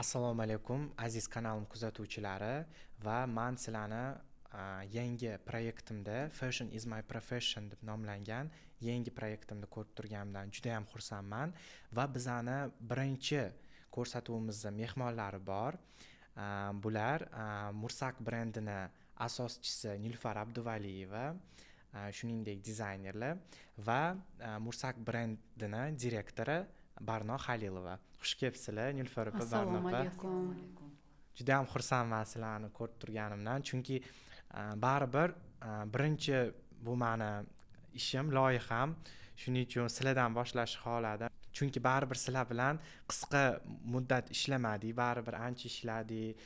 Assalomu alaykum aziz kanalim kuzatuvchilari va men sizlarni yangi proyektimda Fashion is my profession deb nomlangan yangi proyektimda ko'rib turganimdan juda ham xursandman va bizani birinchi ko'rsatuvimizda mehmonlari bor. Bular Mursak brendini asoschisi Nilufar Abduvaliyeva, shuningdek dizaynerlar va Mursak brendini direktori Barno Halilova. Xush kelibsizlar Nilufar opa, Barno opa. Assalomu alaykum. Juda ham xursandman sizlarni ko'rib turganimdan, chunki baribir birinchi bu meni ishim, loyiham. Shuning uchun sizlardan boshlashni xohladim. Chunki baribir sizlar bilan qisqa muddat ishlamadik, baribir ancha ishladik,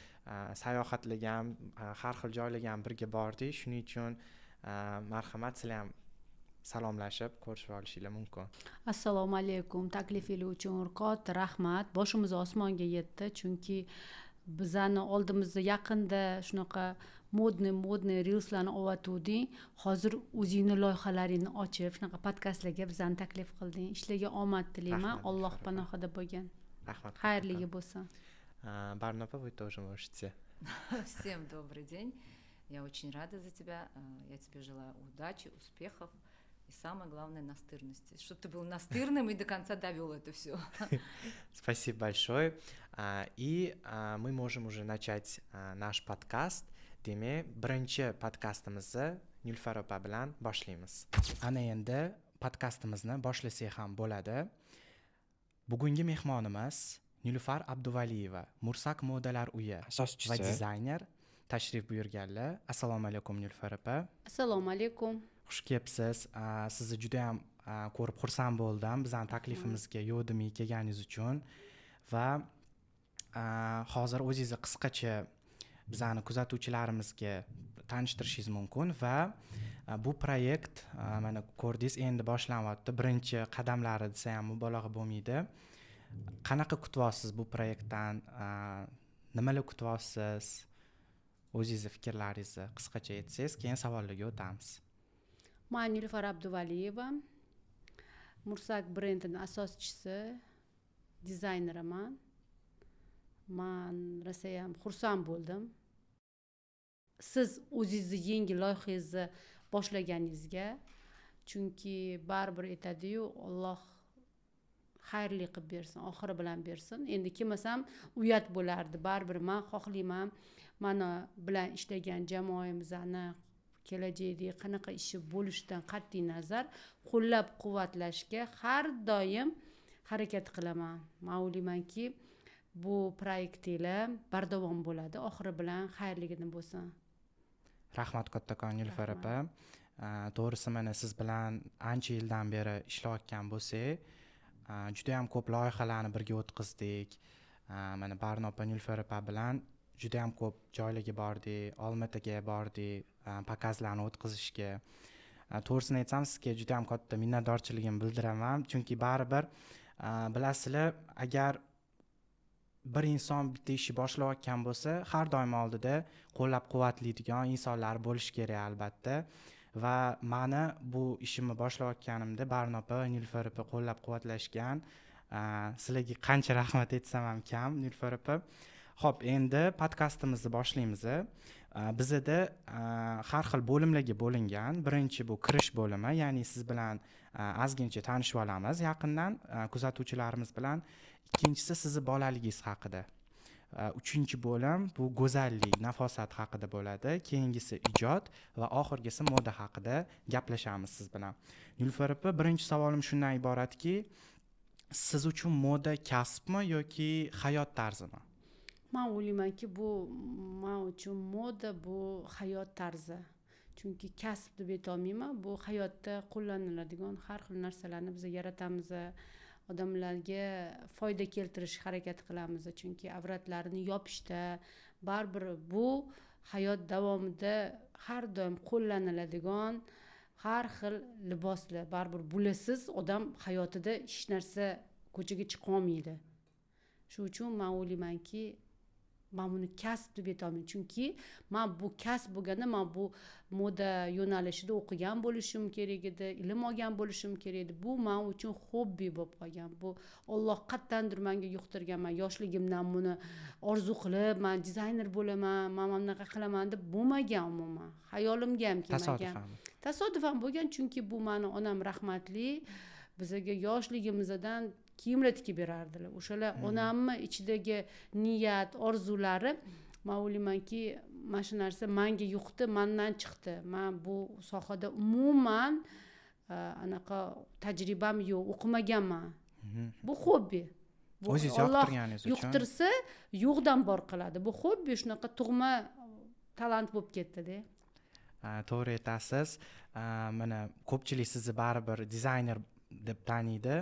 sayohatlarga ham, har xil joylarga ham birga bordik. Shuning uchun marhamat, sizlar ham salomlashib ko'rishib olishinglar mumkin. Assalomu alaykum. Taklifingiz uchun Urqot, rahmat. Boshimiz osmonga yetdi, chunki bizani oldimizda yaqinda shunaqa modniy reelslarni ovatuvding. Hozir o'zingni loyihalaringni ochib, shunaqa podkastlarga bizani taklif qilding. Ishlarga omad tilayman. Alloh panohida bo'lgin. Rahmat. Xayrligi bo'lsin. Barno opa, вы тоже можете. Всем добрый день. Я очень рада за тебя. Я тебе желаю удачи, успехов и самое главное настырности. Чтобы ты был настырным и до конца довел это все. Спасибо большое. И мы можем уже начать наш подкаст. Demak, birinchi podkastimizni Nilufar opa bilan boshlaymiz. Ana endi podkastimizni boshlasak ham bo'ladi. Bugungi mehmonimiz Nilufar Abduvaliyeva, Mursak modalar uyi asoschisi va dizayner tashrif buyurganlar. Assalomu alaykum Nilufar opa. Assalomu alaykum. Xush kelibsiz. Sizni juda ham ko'rib xursand bo'ldim. Bizning taklifimizga yo'dimay kelganingiz uchun va hozir o'zingizni qisqacha bizani kuzatuvchilarimizga tanishtirishingiz mumkin va bu proyekt mana ko'rdingiz, endi boshlanyapti. Birinchi qadamlari desa ham mubolag'a bo'lmaydi. Qanaqa kutyapsiz bu proyektdan? Nimalar kutyapsiz? O'zingizni fikrlaringizni qisqacha aytsangiz, keyin savollarga o'tamiz. Men Nilufar Abduvaliyeva, Mursak brendining asoschisi, dizayneriman. Men rosayam xursand bo'ldim. Siz o'zingizni yangi loyihangizni boshlaganingizga, chunki baribir aytadi-yu, Alloh xayrli qilib bersin, oxiri bilan bersin. Endi kelmasam uyat bo'lardi. Baribir men xohlayman, mana bilan ishlagan jamoamizni kelajakda qanaqa ishi bo'lishidan qat'iy nazar qo'llab-quvvatlashga har doim harakat qilaman. Men o'ylaymanki, bu proyektinglar bardavom bo'ladi, oxiri bilan xayrligini bo'lsin. Rahmat kattakon Nilufar opa. To'g'risi mana siz bilan ancha yildan beri ishlayotgan bo'lsak, juda ham ko'p loyihalarni birga o'tkazdik. Mana Barno opa, Nilufar opa bilan juda ham ko'p joylarga bordik, Olmaotaga bordik, pokazlarni o'tkazishga. To'g'risini aytsam, sizga juda ham katta minnatdorchiligimni bildiraman, chunki baribir bilasizlar, agar bir inson bitta ishni boshlayotgan bo'lsa, har doim oldida qo'llab-quvvatlaydigan insonlar bo'lish kerak albatta. Va meni bu ishimni boshlayotganimda Barno opa va Nilufar opa qo'llab-quvvatlashgan. Sizlarga qancha rahmat aytsam ham kam, Nilufar opa. Xo'p, endi podkastimizni boshlaymiz. Bizda har xil bo'limlarga bo'lingan. Birinchi bu kirish bo'limi, ya'ni siz bilan ozgincha tanishib olamiz yaqindan kuzatuvchilarimiz bilan. Ikkinchisi sizni bolaligingiz haqida. Uchinchi bo'lim bu go'zallik, nafosat haqida bo'ladi. Keyingisi ijod va oxirgisi moda haqida gaplashamiz siz bilan. Nilufar opa, birinchi savolim shundan iboratki, siz uchun moda kasbmi yoki hayot tarzimi? Men o'ylaymanki, bu men uchun moda bu hayot tarzi. Chunki kasb deb aytolmayman, bu hayotda qo'llaniladigan har xil narsalarni biz yaratamiz. Odamlarga foyda keltirishga harakat qilamiz, chunki avratlarini yopishda baribir bu hayot davomida har doim qo'llaniladigan har xil liboslar. Baribir bulasiz odam hayotida hech narsa ko'chaga chiqa olmaydi. Shuning uchun men o'ylaymanki, man buni kasb deb aytolmayman, chunki man bu kasb bo'lganda man bu moda yo'nalishida o'qigan bo'lishim kerak edi, ilm olgan bo'lishim kerak edi. Bu men uchun hobbi bo'lib qolgan. Bu Alloh qattandir menga yuqtirgan. Men yoshligimdan buni orzu qilib, men dizayner bo'laman, men mana bunaqa qilaman deb bo'lmagan umuman. Xayolimga ham kelmagan. Tasodifan bo'lgan, chunki bu meni onam rahmatli bizga yoshligimizdan kiyimlar tikib berardilar. O'shalar onamni ichidagi niyat, orzulari men o'ylaymanki, mana shu narsa menga yuqdi, mendan chiqdi. Men bu sohada umuman anaqa tajribam yo'q, o'qimaganman. Bu hobbi. Bu o'zingiz yoqtirganingiz uchun yuqtirsa, yo'qdan bor qiladi. Bu hobbi shunaqa tug'ma talant bo'lib ketdi-da. To'g'ri aytasiz. Mana ko'pchilik sizni baribir dizayner deb taniydi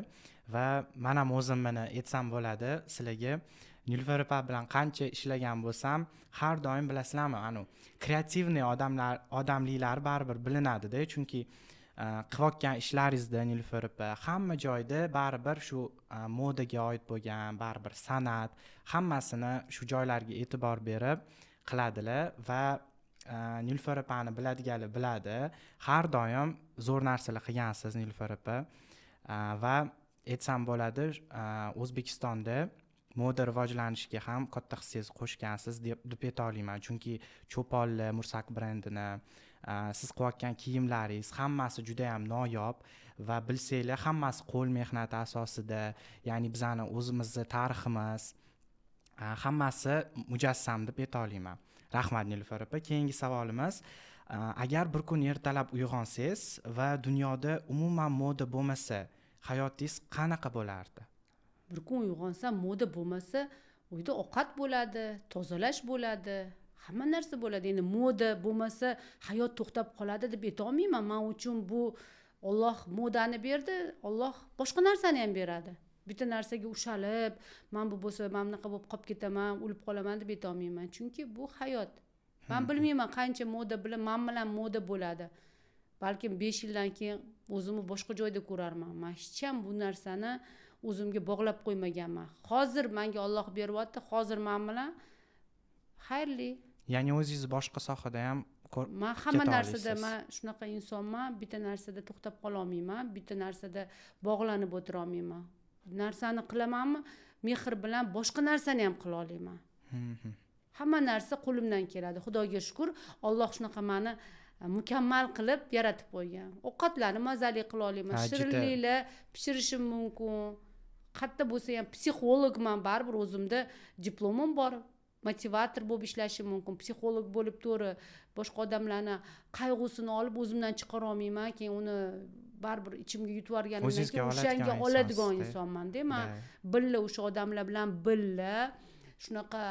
va men ham o'zim mana aytsam bo'ladi sizlarga. Nilufar opa bilan qancha ishlagan bo'lsam, har doim bilasizlarmi, kreativniy odamliklari baribir bilinadi-da, chunki qilayotgan ishlaringizda Nilufar opa hamma joyda baribir shu modaga oid bo'lgan, baribir san'at, hammasini shu joylarga e'tibor berib qiladilar va Nilufar opani biladiganlar biladi. Har doim zo'r narsalar qilgansiz Nilufar opa. Va aytsam bo'ladi, O'zbekistonda moda rivojlanishiga ham katta hissangizni qo'shgansiz deb ayta olaman. Chunki Cho'ponli Mursak brendini, siz qilayotgan kiyimlaringiz hammasi juda ham noyob va bilsanglar hammasi qo'l mehnati asosida, ya'ni bizani o'zimizning tariximiz hammasi mujassam deb ayta olaman. Rahmat Nilufar opa. Keyingi savolimiz, agar bir kun ertalab uyg'onsangiz va dunyoda umuman moda bo'lmasa, hayotingiz qanaqa bo'lardi? Bir kun uyg'onsam, moda bo'lmasa, uyda ovqat bo'ladi, tozalash bo'ladi, hamma narsa bo'ladi. Endi moda bo'lmasa, hayot to'xtab qoladi deb ayta olmayman. Men uchun bu Alloh modani berdi, Alloh boshqa narsani ham beradi. Bitta narsaga ushalib, men bu bo'lsa, men bunaqa bo'lib qolib ketaman, o'lib qolaman deb ayta olmayman. Chunki bu hayot. Men bilmayman qancha moda bilan men bilan moda bo'ladi. Balkim 5 yildan keyin o'zimni boshqa joyda ko'rarman. Men hech ham bu narsani o'zimga bog'lab qo'ymaganman. Hozir menga Alloh beryapti, hozir men bilan xayrli. Ya'ni o'zingiz boshqa sohada ham men hamma narsada men shunaqa insonman, bitta narsada to'xtab qola olmayman, bitta narsada bog'lanib o'tira olmayman. Narsani qilamanmi, mehr bilan boshqa narsani ham qila olaman. Hamma narsa qo'limdan keladi. Xudoga shukr, Alloh shunaqa meni mukammal qilib yaratib qo'ygan. Ovqatlarni mazali qila olaman, shirinliklar pishirishim mumkin. Hatto bo'lsa ham psixologman, baribir o'zimda diplomim bor. Motivator bo'lib ishlashim mumkin, psixolog bo'lib to'g'ri boshqa odamlarni qayg'usini olib o'zimdan chiqara olmayman, keyin uni baribir ichimga yutib olganimdan keyin o'shanga oladigan insonman-da. Men billa o'sha odamlar bilan billa shunaqa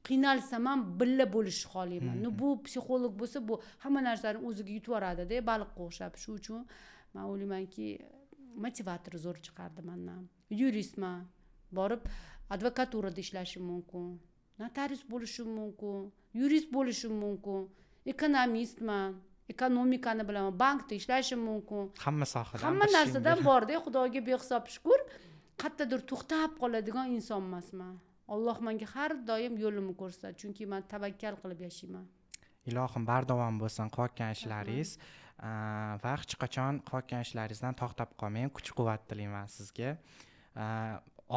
qiynalsam ham billa bo'lishni xohlayman. Bu psixolog bo'lsa, bu hamma narsani o'ziga yutib oladi-da, baliqqa o'xshab. Shu uchun men o'ylaymanki, motivator zo'r chiqardi mendan. Yuristman, borib advokaturada ishlashim mumkin, notarius bo'lishim mumkin, yurist bo'lishim mumkin, ekonomistman, ekonomikani bilaman, bankda ishlashim mumkin. Hamma sohada, hamma narsadan bor-da, Xudoga behisob shukr. Qayerdadir to'xtab qoladigan inson emasman. Alloh menga har doim yo'limni ko'rsatadi, chunki men tavakkal qilib yashayman. Ilohim bardavom bo'lsin qilayotgan ishlaringiz va hech qachon qilayotgan ishlaringizdan to'xtab qolmang. Kuch-quvvat tilayman sizga.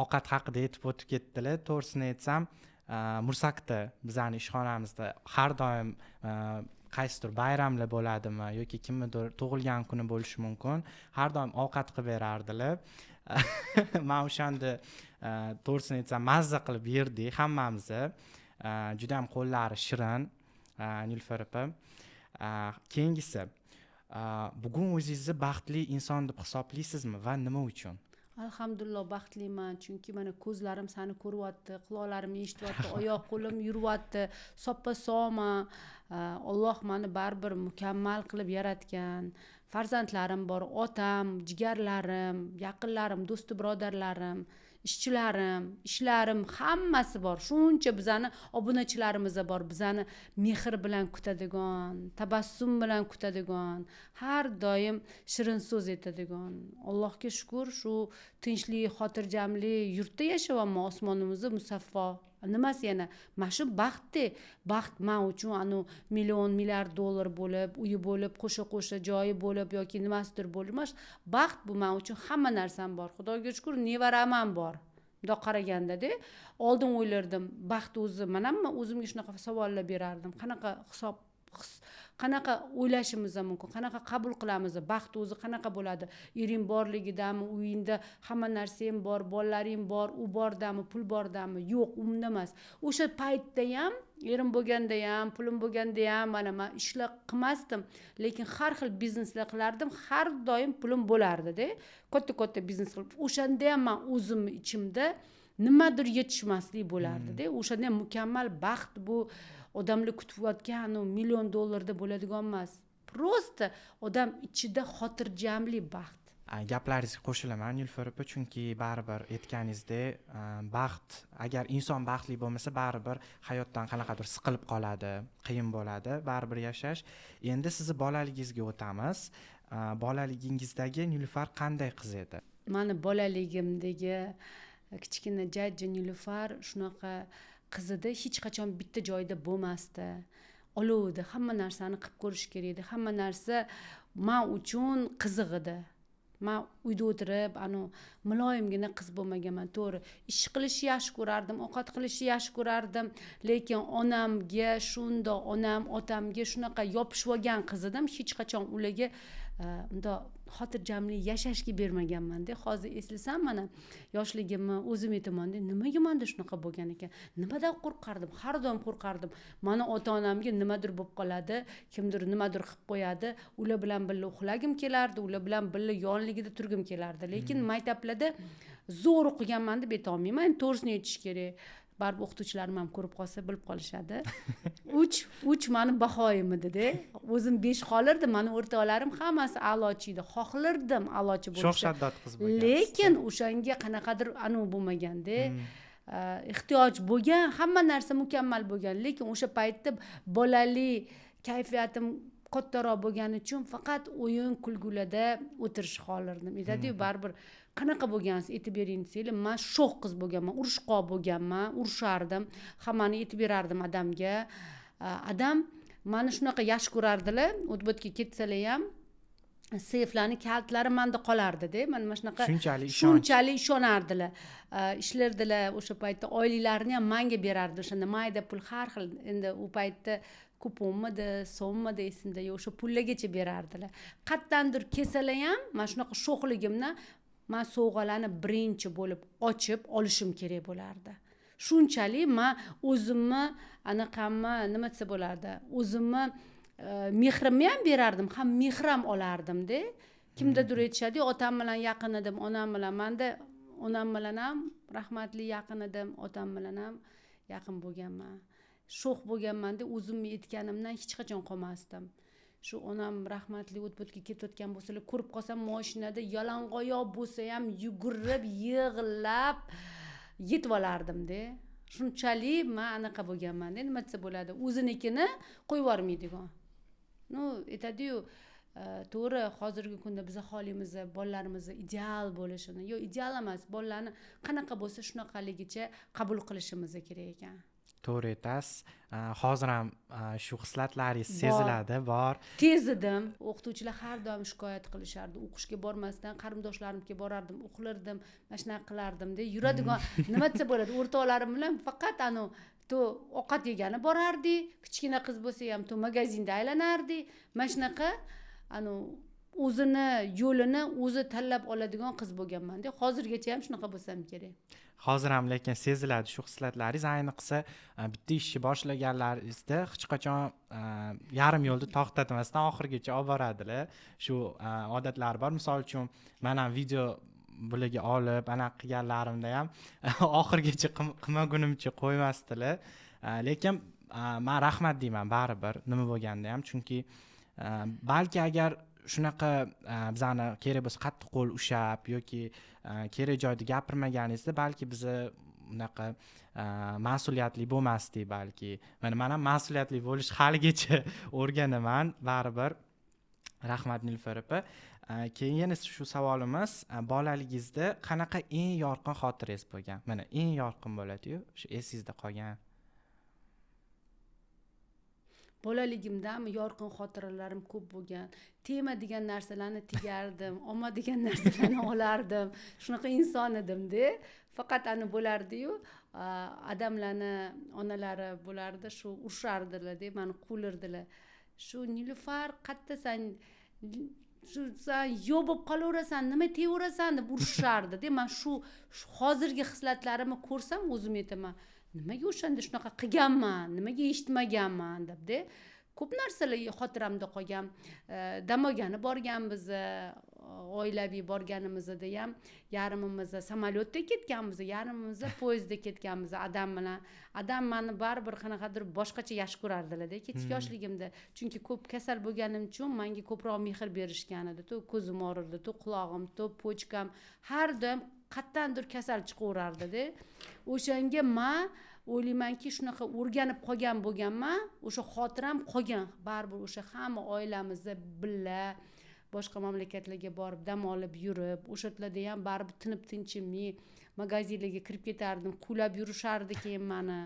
Ovqat haqida aytib o'tib ketdilar. To'g'risini aytsam, Mursakda bizning ishxonamizda har doim qaysidir bayramlar bo'ladimi yoki kimnidir tug'ilgan kuni bo'lishi mumkin, har doim ovqat qilib berardilar. Men o'shanda to'g'risini aytsam mazza qilib yerdik hammamizni. Juda ham qo'llari shirin Nilufar opa. Keyingisi, bugun o'zingizni baxtli inson deb hisoblaysizmi va nima uchun? Alhamdulillah baxtliman, chunki mana ko'zlarim seni ko'ryapti, quloqlarim eshityapti, oyoq qo'lim yuryapti, soppa sog'man. Alloh meni baribir mukammal qilib yaratgan. Farzandlarim bor, otam, jigarlarim, yaqinlarim, do'st birodarlarim, ishchilarim, ishlarim hammasi bor. Shuncha bizani obunachilarimiz bor, bizani mehr bilan kutadigan, tabassum bilan kutadigan, har doim shirin so'z aytadigan. Allohga shukr, shu tinchlik, xotirjamlik yurtda yashayapman, osmonimizni musaffo nimasi yana mana shu baxt man uchun million milliard dollar bo'lib uyi bo'lib qo'sha joyi bo'lib yoki nimasidir bo'lib emas, baxt bu man uchun hamma narsam bor, xudoga shukur nevaram ham bor. Bundoq qaraganda-da oldin o'ylardim baxt o'zi, men ham o'zimga shunaqa savollar berardim, qanaqa o'ylashimiz mumkin, qanaqa qabul qilamiz, baxt o'zi qanaqa bo'ladi, ering borligidami, uyingda hamma narsang bor, bolalaring bor, u bordami, pul bordami, yo'q, unda emas. O'sha paytda ham erim bo'lganda ham, pulim bo'lganda ham mana men ishlar qilmasdim, lekin har xil bizneslar qilardim, har doim pulim bo'lardi-da. Katta biznes qilib, o'shanda ham men o'zim ichimda nimadir yetishmaslik bo'lardi-da. O'shanda mukammal baxt bu odamlar kutayotgan million dollarda bo'ladigan emas. Prosta odam ichida xotirjamlik baxt. Gaplaringizga qo'shilaman Nilufar opa, chunki baribir aytganingizdek, baxt, agar inson baxtli bo'lmasa, baribir hayotdan qanaqadir siqilib qoladi, qiyin bo'ladi, baribir yashash. Endi sizni bolaligingizga o'tamiz. Bolaligingizdagi Nilufar qanday qiz edi? Mani bolaligimdagi kichkina jajji Nilufar shunaqa qiz edi, hech qachon bitta joyda bo'lmasdi. Olovdi, hamma narsani qilib ko'rish kerak edi, hamma narsa men uchun qiziq edi. Men uyda o'tirib, muloyimgina qiz bo'lmaganman, to'g'ri. Ish qilishni yaxshi ko'rardim, ovqat qilishni yaxshi ko'rardim, lekin onamga onam, otamga shunaqa yopishib olgan qiz edim, hech qachon ularga bundoq xotirjamlik yashashga bermaganman-da. Hozir eslasam, mana yoshligimni o'zim aytaman-da, nimaga menda shunaqa bo'lgan ekan? Nimadan qo'rqardim? Har doim qo'rqardim. Mana ota-onamga nimadir bo'lib qoladi, kimdir nimadir qilib qo'yadi, ular bilan birga uxlagim kelardi, ular bilan birga yonligida turgim kelardi. Lekin maktablarda zo'r o'qiganman deb ayta olmayman. Endi to'g'risini aytish kerak. Baribir o'qituvchilarim ham ko'rib qolsa bilib qolishadi. 3 mani bahoyim edi-da. O'zim 5 qolirdim, mani o'rtoqlarim hammasi a'lochi edi. Xohlardim a'lochi bo'lishni. Sho'x-shaddod qiz bo'lgan. Lekin o'shanga qanaqadir bo'lmagan-da. Ehtiyoj bo'lgan, hamma narsa mukammal bo'lgan, lekin o'sha paytda bolalik kayfiyatim kattaroq bo'lgani uchun faqat o'yin kulgularda o'tirish xohlardim. Aytadi-yu, baribir qanaqa bo'lgansiz, aytib bering desanglar, men sho'x qiz bo'lganman, urushqoq bo'lganman, urushardim, hammani aytib berardim adamga. Adam meni shunaqa yaxshi ko'rardilar, o'tbotga ketsalar ham seyflarni kaltlari menda qolardi-da. Mana shunaqa shunchalik ishonardilar. Ishlardilar, o'sha paytda oyliklarini ham menga berardi, o'shanda mayda pul har xil, endi u paytda kuponmidi, so'mmidi esimda, o'sha pullargacha berardilar. Qattandir kelsalar ham mana shunaqa sho'xligimdan men sovg'alarni birinchi bo'lib ochib olishim kerak bo'lardi. Shunchalik men o'zimni nima desa bo'lardi, o'zimni mehrimni ham berardim, ham mehr ham olardim-da. Kimdadir aytishadi, otam bilan yaqin edim, onam bilan. Menda onam bilan ham rahmatli yaqin edim, otam bilan ham yaqin bo'lganman. Sho'x bo'lganman-da, o'zimni aytganimdan hech qachon qolmasdim. Shu onam rahmatli o'tbotga ketayotgan bo'lsalar, ko'rib qolsam mashinada yalang'oyoq bo'lsa ham yugurib, yig'lab yetib olardim-da. Shunchalik men anaqa bo'lganman-da, nima desa bo'ladi, o'zinikini qo'yib yubormaydigan. Aytadi-yu, to'g'ri, hozirgi kunda biz aholimiz, bolalarimiz ideal bo'lishini, yo'q, ideal emas, bolalarni qanaqa bo'lsa shunaqaligicha qabul qilishimiz kerak ekan. To'g'ri aytasiz. Hozir ham shu hislatlaringiz seziladi, bor. Tez edim. O'qituvchilar har doim shikoyat qilishardi. O'qishga bormasdan qarindoshlarimga borardim, uxlardim, mana shunaqa qilardim-da. Yuradigan nima desa bo'ladi, o'rtoqlarim bilan faqat ovqat yegani borardik. Kichkina qiz bo'lsa ham magazinda aylanardik. Mana shunaqa o'zini yo'lini o'zi tanlab oladigan qiz bo'lganman-da. Hozirgacha ham shunaqa bo'lsam kerak. Hozir ham lekin seziladi shu hislatlaringiz, ayniqsa bitta ishni boshlaganlaringizda hech qachon yarim yo'lda to'xtatmasdan oxirigacha olib boradilar. Shu odatlari bor. Misol uchun, men ham video bularga olib, qilganlarimda ham oxirigacha qilmagunimcha qo'ymasdilar. Lekin men rahmat deyman baribir, nima bo'lganda ham, chunki balki agar shunaqa bizani kerak bo'lsa qattiq qo'l ushab yoki kerak joyda gapirmaganingizda balki biz unaqa mas'uliyatli bo'lmasdik balki. Men ham mas'uliyatli bo'lish haligacha o'rganaman baribir. Rahmat Nilufar opa. Keyin yana shu savolimiz, bolaligingizda qanaqa eng yorqin xotirangiz bo'lgan? Mana eng yorqin bo'ladi-yu, shu esingizda qolgan. Bolaligimdami yorqin xotiralarim ko'p bo'lgan. Tema degan narsalarni tegardim, omma degan narsalarni olardim. Shunaqa inson edim-da. Faqat ani bo'lardi-yu, odamlarni onalari bo'lardi, shu urishardilar-da, meni quvlirdilar. Shu Nilufar qattasan, shu sen yo'q bo'lib qolaverasan, nima teyverasan deb urishardi-da. Men shu hozirgi hislatlarimni ko'rsam o'zim aytaman. Nimaga o'shanda shunaqa qilganman, nimaga eshitmaganman debda. Ko'p narsalar xotiramda qolgan. Damogani borganmiz, oilaviy borganimizda ham yarmimiz samolyotda ketganmiz, yarmimiz poyezdda ketganmiz adam bilan. Adam meni baribir qanaqadir boshqacha yaxshi ko'rardilar-da kechki yoshligimda. Chunki ko'p kasal bo'lganim uchun menga ko'proq mehr berishgan edi. To ko'zim og'rirdi, to qulog'im, to pochkam har doim qattandir kasal chiqaverardi-da. O'shanga men o'ylaymanki shunaqa o'rganib qolgan bo'lganman, o'sha xotiram qolgan. Baribir o'sha hamma oilamizda billa boshqa mamlakatlarga borib dam olib yurib, o'shalarda ham baribir tinib tinchimay magazinlarga kirib ketardim, qulab yurishardi keyin meni.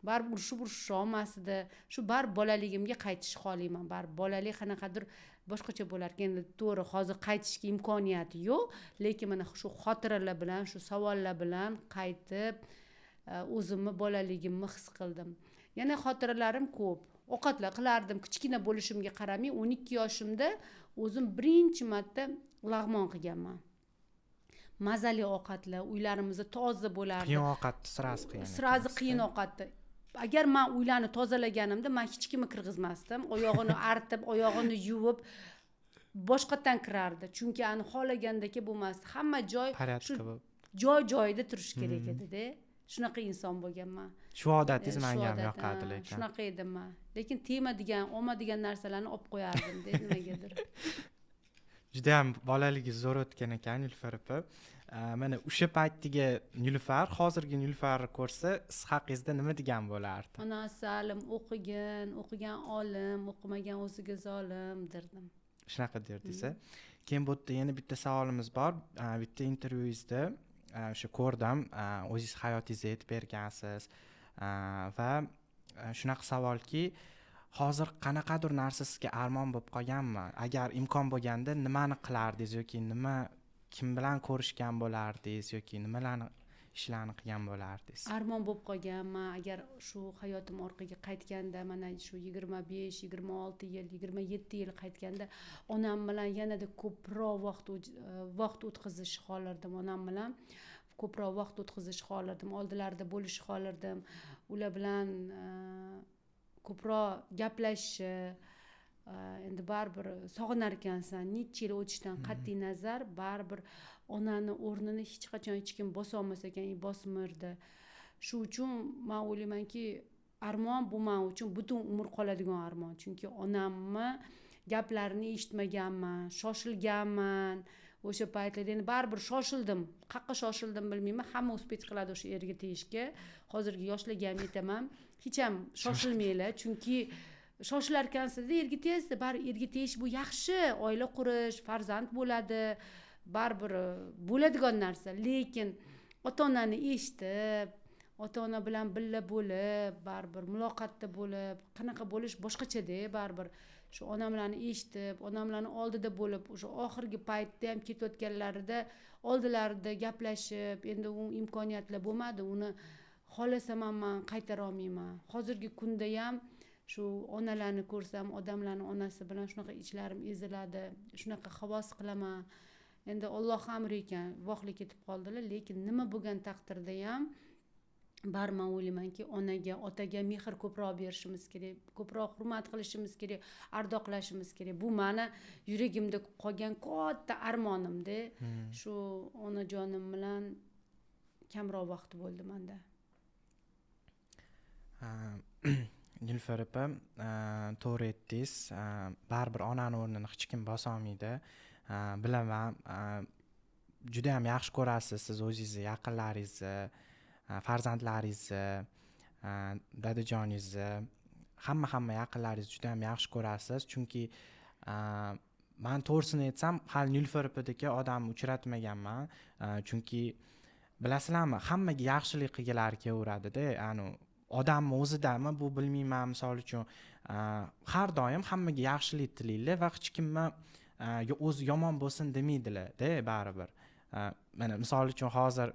Baribir urishib olmasdi. Shu baribir bolaligimga qaytishni xohlayman. Baribir bolalik qanaqadir boshqacha bo'lar ekan. To'g'ri, hozir qaytishga imkoniyati yo'q, lekin mana shu xotiralar bilan, shu savollar bilan qaytib o'zimni bolaligimni his qildim. Yana xotiralarim ko'p. Ovqatlar qilardim, kichkina bo'lishimga qaramay 12 yoshimda o'zim birinchi marta lag'mon qilganman. Mazali ovqatlar, uylarimizda toza bo'lardi. Qiyin ovqat sirasi qiyin. Sirasi qiyin ovqatni. Agar men uylarni tozalaganimda men hech kimni kirgizmasdim. Oyog'ini artib, oyog'ini yuvib boshqatdan kirardi. Chunki ani xohlagandagi bo'lmasdi. Hamma joy shu joy-joyida turish kerak edi-da. Shunaqa inson bo'lganman. Shu odatingiz menga ham yoqadi lekin. Shunaqa edim men. Lekin tema degan, omma degan narsalarni olib qo'yardim-da nimagadir. Juda ham bolaligingiz zo'r o'tgan ekan Nilufar opa. Mana o'sha paytdagi Nilufar, hozirgi Nilufarni ko'rsa, siz haqingizda nima degan bo'lardi? Ona salim o'qigan olim, o'qimagan o'ziga zolim derdim. Shunaqa derdingiz. Keyin bu yerda yana bitta savolimiz bor. Bitta intervyuingizda o'sha ko'rdim, o'zingiz hayotingizni aytib bergansiz va shunaqa savolki, hozir qanaqadir narsa sizga armon bo'lib qolganmi? Agar imkon bo'lganda nimani qilardingiz yoki kim bilan ko'rishgan bo'lardingiz yoki nimalarni ishlarni qilgan bo'lardingiz? Armon bo'lib qolganman. Agar shu hayotim orqaga qaytganda, mana shu 25, 26 yil, 27 yil qaytganda onam bilan yanada ko'proq vaqt o'tkazish xohlardim. Onam bilan ko'proq vaqt o'tkazish xohlardim. Oldilarida bo'lish xohlardim. Ular bilan ko'proq gaplashish. Endi baribir sog'inar ekansan, necha yil o'tishidan qat'iy nazar, baribir onani o'rnini hech qachon hech kim bosa olmas ekan, bosmirdi. Shu uchun men o'ylaymanki, armon bu men uchun butun umr qoladigan armon. Chunki onamni gaplarini eshitmaganman, shoshilganman. O'sha paytlarda endi baribir shoshildim. Qayerga shoshildim bilmayman. Hamma uspet qiladi o'sha erga tegishga. Hozirgi yoshlarga ham aytaman, hech ham shoshilmanglar, chunki shoshilar ekansizda erga tegsa, baribir erga tegish bu yaxshi, oila qurish, farzand bo'ladi, baribir bo'ladigan narsa. Lekin ota-onani eshitib, ota-ona bilan birga bo'lib, baribir muloqotda bo'lib, qanaqa bo'lish boshqacha-da, baribir shu onamlarni eshitib, onamlarning oldida bo'lib, o'sha oxirgi paytda ham ketayotganlarida oldilarida gaplashib, endi u imkoniyatlar bo'lmadi, uni xohlasam ham men qaytara olmayman. Hozirgi kunda ham shu onalarni ko'rsam, odamlarning onasi bilan shunaqa ichlarim eziladi, shunaqa havas qilaman. Endi Alloh amri ekan, voqlik ketib qoldilar, lekin nima bo'lgan taqdirda ham baribir men o'ylaymanki, onaga, otaga mehr ko'proq berishimiz kerak, ko'proq hurmat qilishimiz kerak, ardoqlashimiz kerak. Bu meni yuragimda qolgan katta armonim-da. Shu onajonim bilan kamroq vaqt bo'ldi menda. Nilufar opa, to'g'ri aytdingiz. Baribir onani o'rnini hech kim bosa olmaydi. Bilaman, juda ham yaxshi ko'rasiz siz o'zingizni, yaqinlaringizni, farzandlaringizni, dadajoningizni, hamma yaqinlaringizni juda ham yaxshi ko'rasiz. Chunki man to'g'risini aytsam hali Nilufar opadagi odamni uchratmaganman, chunki bilasizlarmi, hammaga yaxshilik qilgilari kelaveradida, odamni o'zidami bu bilmayman, misol uchun har doim hammaga yaxshilik tilaydilar va hech kimni o'zi yomon bo'lsin demaydilar-da baribir. Mana misol uchun hozir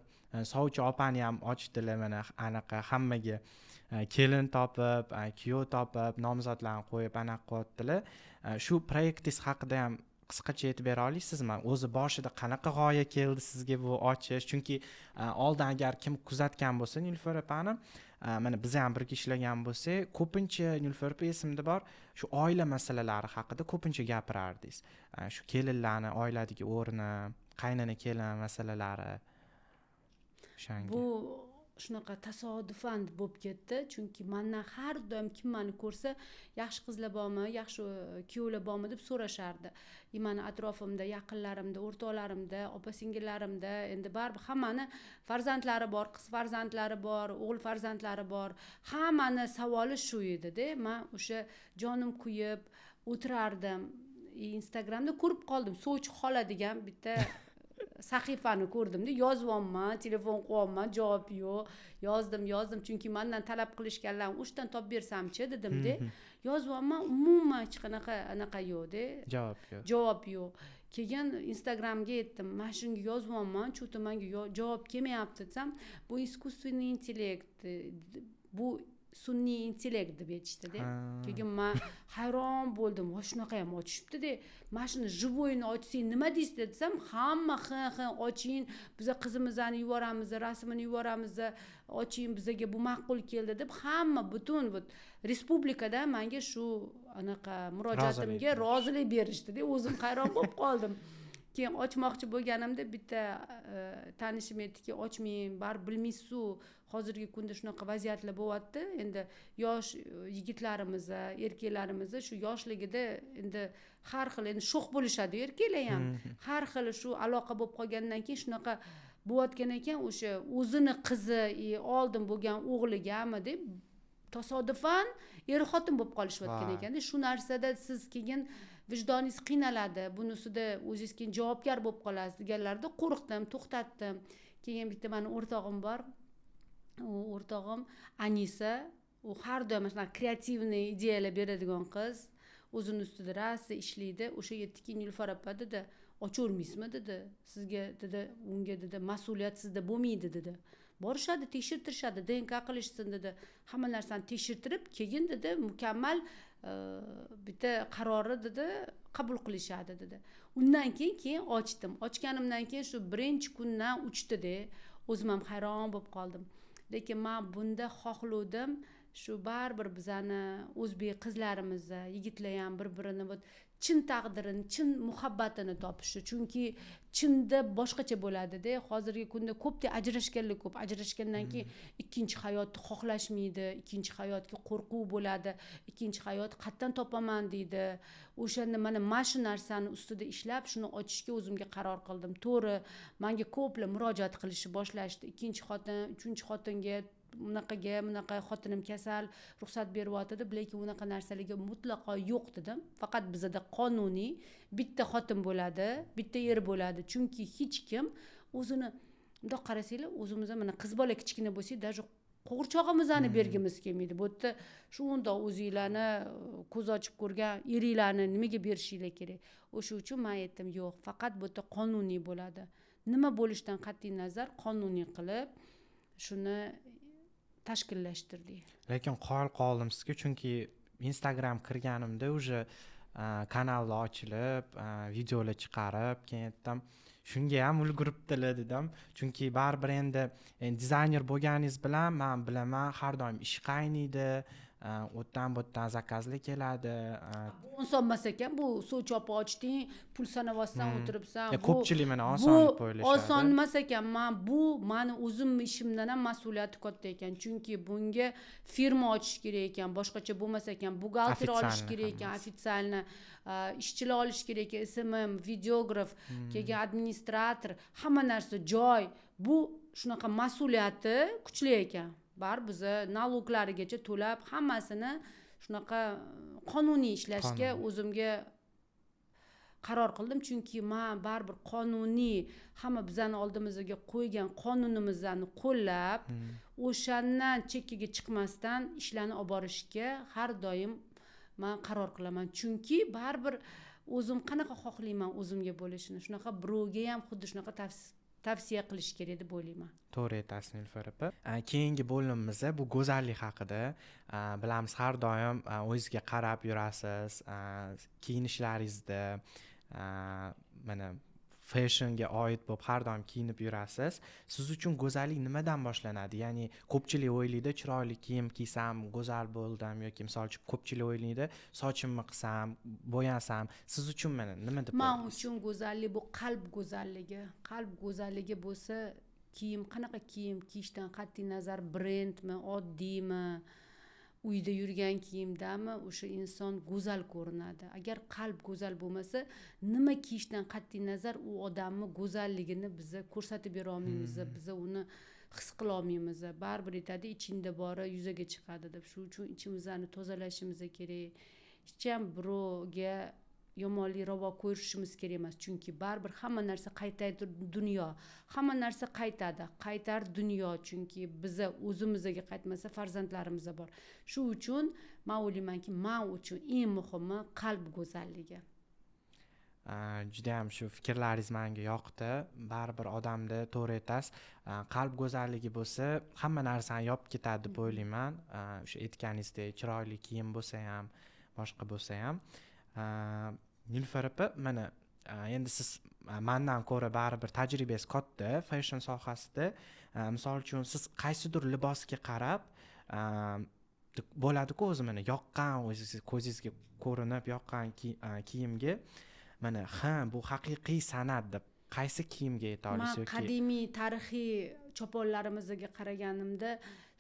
Sovchi opani ham ochdilar, mana anaqa hammaga kelin topib, kuyov topib, nomzodlarni qo'yib anaqa qilyaptilar. Shu proyektingiz haqida ham qisqacha aytib bera olasizmi? O'zi boshida qanaqa g'oya keldi sizga bu ochish? Chunki oldin agar kim kuzatgan bo'lsa Nilufar opani, mana biz ham birga ishlagan bo'lsak, ko'pincha Nilufar opa esimda bor, shu oila masalalari haqida ko'pincha gapirardingiz. Shu kelinlarni oiladagi o'rni, qaynona kelin masalalari. Bu shunaqa tasodifan bo'lib ketdi, chunki mendan har doim kim meni ko'rsa, yaxshi qizlar bormi, yaxshi kuyovlar bormi deb so'rashardi. Meni atrofimda, yaqinlarimda, o'rtoqlarimda, opa-singillarimda, endi baribir hammani farzandlari bor, qiz farzandlari bor, o'g'il farzandlari bor. Hammani savoli shu edi-da. Men o'sha jonim kuyib o'tirardim. Instagramda ko'rib qoldim. Sovchi xola degan bitta sahifani ko'rdimda, yozibman, telefon qo'yibman, javob yo'q. Yozdim, chunki mendan talab qilishganlarni o'shdan topib bersam-chi dedim-da. Yozibman, umuman hech qanaqa anaqa yo'q-da. Javob yo'q. Keyin Instagramga aytdim, "Men shunga yozibman, cho'ta menga javob kelmayapti" desam, "Bu искусственный интеллект, bu sun'iy intellekt" deb aytishdi-da. Keyin men hayron bo'ldim. "Voy, shunaqa ham ochishibdi-da. Mana shuni живойni ochsang nima deysiz" desam, "Hamma ha oching, biz qizimizni yuboramiz, rasmini yuboramiz, oching, bizga bu ma'qul keldi" deb hamma butun respublikada menga shu anaqa murojaatimga rozilik berishdi-da. O'zim hayron bo'lib qoldim. Keyin ochmoqchi bo'lganimda bitta tanishim aytdiki, "Ochmang, baribir bilmaysiz-ku, hozirgi kunda shunaqa vaziyatlar bo'lyapti. Endi yosh yigitlarimiz, erkaklarimiz shu yoshligida endi har xil endi sho'x bo'lishadi erkaklar ham. Har xil shu aloqa bo'lib qolgandan keyin shunaqa bo'layotgan ekan, o'sha o'zini qizi, oldin bo'lgan o'g'ligami deb tasodifan er-xotin bo'lib qolishayotgan ekanda. Shu narsada siz keyin vijdoningiz qiynaladi, bunisida o'zingiz keyin javobgar bo'lib qolasiz" deganlarda qo'rqdim, to'xtatdim. Keyin bitta meni o'rtog'im bor. U o'rtog'im Anisa, u har doim mana kreativniy ideyalar beradigan qiz, o'zini ustida rasa ishlaydi. O'sha aytdiki, "Nilufar opa" dedi, "Ochavermaysizmi" dedi. "Sizga" dedi, "unga" dedi, "mas'uliyat sizda bo'lmaydi" dedi. "Borishadi, tekshirtirishadi, DNK qilishsin" dedi. "Hamma narsani tekshirtirib, keyin" dedi, "mukammal bitta qarori" dedi, "qabul qilishadi" dedi. Undan keyin ochdim. Ochganimdan keyin shu birinchi kundan uchdi-da. O'zim ham hayron bo'lib qoldim. Lekin men bunda xohlovdim, shu baribir bizani o'zbek qizlarimizni, yigitlar ham bir-birini chin taqdirini, chin muhabbatini topishi. Chunki chinda boshqacha bo'ladi-da. Hozirgi kunda ko'pda ajrashganlar ko'p. Ajrashgandan keyin ikkinchi hayotni xohlashmaydi, ikkinchi hayotga qo'rquv bo'ladi, ikkinchi hayot qayerdan topaman deydi. O'shanda mana shu narsani ustida ishlab, shuni ochishga o'zimga qaror qildim. To'g'ri, menga ko'plar murojaat qilishni boshlashdi. Ikkinchi xotin, uchinchi xotinga bunaqa xotinim kasal, ruxsat beryapti deb, lekin unaqa narsalarga mutlaqo yo'q dedim. Faqat bizda qonuniy bitta xotin bo'ladi, bitta er bo'ladi. Chunki hech kim o'zini bundoq qarasanglar, o'zimizga mana qiz bola kichkina bo'lsa, даже qo'g'irchog'imizni bergimiz kelmaydi. Bu yerda shu undoq o'zinglarni ko'z ochib ko'rgan eringlarni nimaga berishinglar kerak? O'sha uchun men aytdim, yo'q, faqat bu yerda qonuniy bo'ladi. Nima bo'lishidan qat'iy nazar qonuniy qilib shuni tashkillashtirdik. Lekin qoldim sizga, chunki Instagram kirganimda уже kanallar ochilib, videolar chiqarib, keyin aytdim, shunga ham ulguribdilar dedim. Chunki baribir endi dizayner bo'lganingiz bilan men bilaman, har doim ish qaynaydi, o'tdan bu yerdan zakazlar keladi. Bu osonmas ekan, bu Sovchi opa ochding, pul sanavotsan, o'tiribsan. Ko'pchilik mana oson deb o'ylashadi. Oson emas ekan. Meni o'zim ishimdan ham mas'uliyati katta ekan. Chunki bunga firma ochish kerak ekan, boshqacha bo'lmas ekan, buxgalter olish kerak ekan, ofitsialni ishchilar olish kerak ekan, SMM, videograf, keyin administrator, hamma narsa joy. Bu shunaqa mas'uliyati kuchli ekan. Baribir biz naloglarigacha to'lab, hammasini shunaqa qonuniy ishlashga o'zimga qaror qildim, chunki men baribir qonuniy hamma bizani oldimizga qo'ygan qonunimizni qo'llab, o'shandan chekkaga chiqmasdan ishlarni olib borishga har doim men qaror qilaman. Chunki baribir o'zim qanaqa xohlayman o'zimga bo'lishini, shunaqa birovga ham xuddi shunaqa tavsiya qilish kerak deb o'ylayman. To'g'ri aytasiz Nilufar opa. Keyingi bo'limimizda bu go'zallik haqida. Bilamiz, har doim o'zingizga qarab yurasiz, kiyinishlaringizda mana fashionga oid bo'lib har doim kiyinib yurasiz. Siz uchun go'zallik nimadan boshlanadi? Ya'ni ko'pchilik o'ylaydi, chiroyli kiyim kiysam go'zal bo'ldim, yoki misol uchun ko'pchilik o'ylaydi, sochimni qilsam, bo'yasam. Siz uchun mana nima deb Men uchun go'zallik bu qalb go'zalligi. Qalb go'zalligi bo'lsa, kiyim qanaqa kiyim kiyishdan qat'iy nazar, brendmi, oddiymi, uyda yurgan kiyimdami, o'sha inson go'zal ko'rinadi. Agar qalb go'zal bo'lmasa, nima kiyishdan qat'iy nazar u odamning go'zalligini biz ko'rsatib bera olmaymiz, biz uni his qila olmaymiz. Baribir aytadi, ichingda bori yuzaga chiqadi deb. Shu uchun ichimizni tozalashimiz kerak. Hech ham birovga yomonlik ravo ko'rishimiz kerak emas, chunki baribir hamma narsa qaytadi dunyo. Hamma narsa qaytar dunyo, chunki biz o'zimizga qaytmasa farzandlarimiz bor. Shu uchun men o'ylaymanki, men uchun eng muhimi qalb go'zalligi. Juda ham shu fikrlaringiz menga yoqdi. Baribir odamda to'g'ri aytasiz, qalb go'zalligi bo'lsa, hamma narsani yopib ketadi deb o'ylayman. O'sha aytganingizdek, chiroyli kiyim bo'lsa ham, boshqa bo'lsa ham. Nilufar opa, mana endi siz mendan ko'ra baribir tajribangiz katta fashion sohasida. Misol uchun siz qaysidir libosga qarab bo'ladi-ku, o'zi mana yoqqan, o'zingiz ko'zingizga ko'rinib yoqqan kiyimga mana bu haqiqiy san'at deb qaysi kiyimga ayta olasiz? Men qadimiy tarixiy choponlarimizga qaraganimda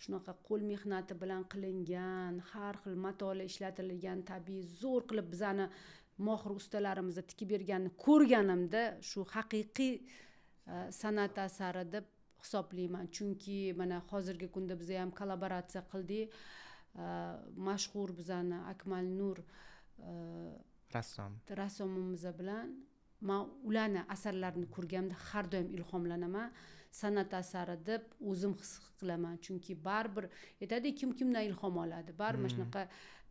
shunaqa qo'l mehnati bilan qilingan, har xil matolar ishlatilgan, tabiiy zo'r qilib bizani mohir ustalarimiz tikib berganini ko'rganimda shu haqiqiy san'at asari deb hisoblayman. Chunki mana hozirgi kunda biz ham kollaboratsiya qildik. Mashhur bizani Akmal Nur rassomimiz bilan men ularni asarlarini ko'rganimda har doim ilhomlanaman. San'at asari deb o'zim his qilaman, chunki baribir aytadi, kimdan ilhom oladi. Baribir shunaqa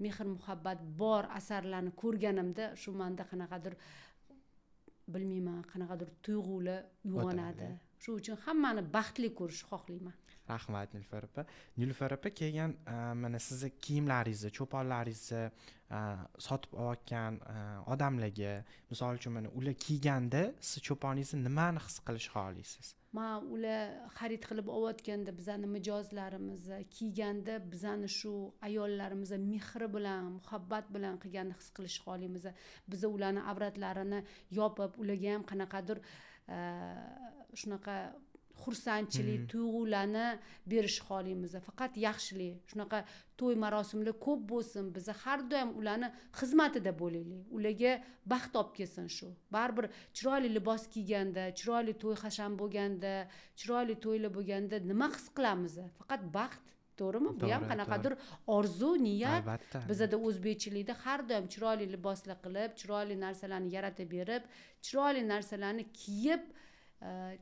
mehr muhabbat bor asarlarni ko'rganimda shu menda qanaqadir bilmayman, qanaqadir tuyg'ular uyg'onadi. Shu uchun hammani baxtli ko'rishni xohlayman. Rahmat Nilufar opa. Nilufar opa, kelgan mana sizni kiyimlaringizni, cho'ponlaringizni sotib olayotgan odamlarga, misol uchun mana ular kiyganda siz cho'poningizni nimani his qilishni xohlaysiz? Men ular xarid qilib olayotganda bizani mijozlarimiz kiyganda bizani shu ayollarimiz mehri bilan, muhabbat bilan qilganini his qilishni xohlaymiz. Biz ularni avratlarini yopib, ularga ham qanaqadir shunaqa xursandchilik tuyg'ularni berish xohlaymiz. Faqat yaxshilik, shunaqa to'y marosimlar ko'p bo'lsin, biz har doim ularni xizmatida bo'laylik. Ularga baxt olib kelsin shu. Baribir chiroyli libos kiyganda, chiroyli to'y hasham bo'lganda, chiroyli to'ylar bo'lganda nima his qilamiz? Faqat baxt. To'g'rimi? Bu ham qanaqadir orzu, niyat. Bizda o'zbekchilikda har doim chiroyli liboslar qilib, chiroyli narsalarni yaratib berib, chiroyli narsalarni kiyib,